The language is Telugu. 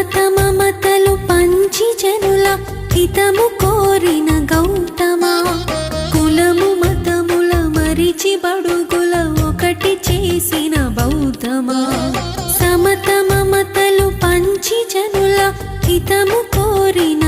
సమతమమతలు పంచి జనుల హితము కోరిన గౌతమా, కులము మతముల మరిచి బడుగుల ఒకటి చేసిన బౌద్ధమా. సమతమమతలు పంచి జనుల హితము కోరిన